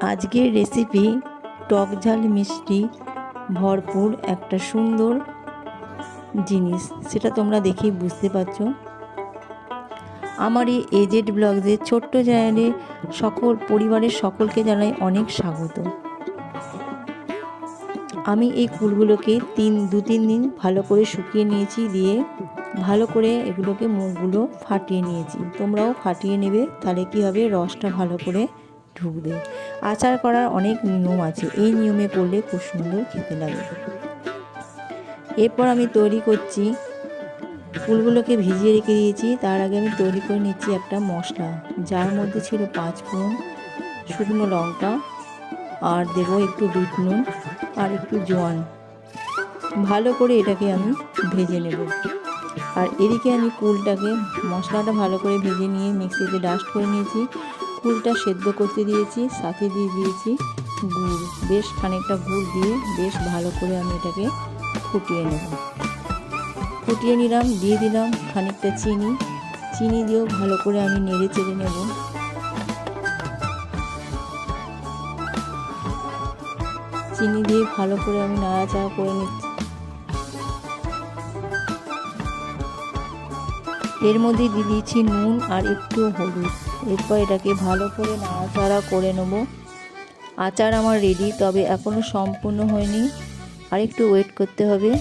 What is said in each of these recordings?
আজকের রেসিপি টক ঝাল মিষ্টি ভরপুর একটা সুন্দর জিনিস, সেটা তোমরা দেখেই বুঝতে পারছো। আমার এই এজেড ব্লগসের ছোট্ট চ্যানেলে সকল পরিবারের সকলকে জানাই অনেক স্বাগত। আমি এই কুলগুলোকে দু তিন দিন ভালো করে শুকিয়ে নিয়েছি, দিয়ে ভালো করে এগুলোকে মুখগুলো ফাটিয়ে নিয়েছি। তোমরাও ফাটিয়ে নেবে, তাহলে কী হবে, রসটা ভালো করে ঢুকবে। আচার করার অনেক নিয়ম আছে, এই নিয়মে করলে খুব সুন্দর খেতে লাগে। এরপর আমি তৈরি করছি, ফুলগুলোকে ভিজিয়ে রেখে দিয়েছি। তার আগে আমি তৈরি করে নিচ্ছি একটা মশলা, যার মধ্যে ছিল 5 ফোড়ন, শুকনো লঙ্কা, আর দেবো একটু বিট নুন আর একটু জোয়ান। ভালো করে এটাকে আমি ভেজে নেব। আর এদিকে আমি কুলটাকে, মশলাটা ভালো করে ভেজে নিয়ে মিক্সিতে ডাস্ট করে নিয়েছি। কুলটা সেদ্ধ করতে দিয়েছি, সাথে দিয়ে দিয়েছি গুড়, বেশ খানিকটা গুড় দিয়ে বেশ ভালো করে আমি এটাকে ফুটিয়ে নেব। ফুটিয়ে নিলাম, দিয়ে দিলাম খানিকটা চিনি দিয়েও ভালো করে আমি নেড়ে চেড়ে নেব। চিনি দিয়ে ভালো করে আমি নাড়াচাড়া করে নিচ্ছি। এর মধ্যে দিয়ে দিয়েছি নুন আর একটু হলুদ। এরপর এটাকে ভালো করে নাড়াচাড়া করে নেব। আচার আমার রেডি, তবে এখনও সম্পূর্ণ হয়নি, আর একটু ওয়েট করতে হবে।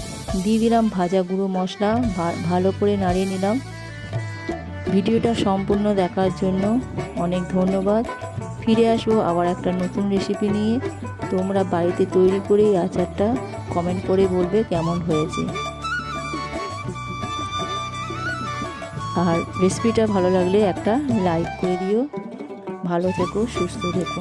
দিয়ে দিলাম ভাজা গুঁড়ো মশলা, ভালো করে নাড়িয়ে নিলাম। ভিডিওটা সম্পূর্ণ দেখার জন্য অনেক ধন্যবাদ। ফিরে আসবো আবার একটা নতুন রেসিপি নিয়ে। তোমরা বাড়িতে তৈরি করে এই আচারটা কমেন্ট করে বলবে কেমন হয়েছে। আর রেসিপিটা ভালো লাগলে একটা লাইক করে দিও। ভালো থেকো, সুস্থ থেকো।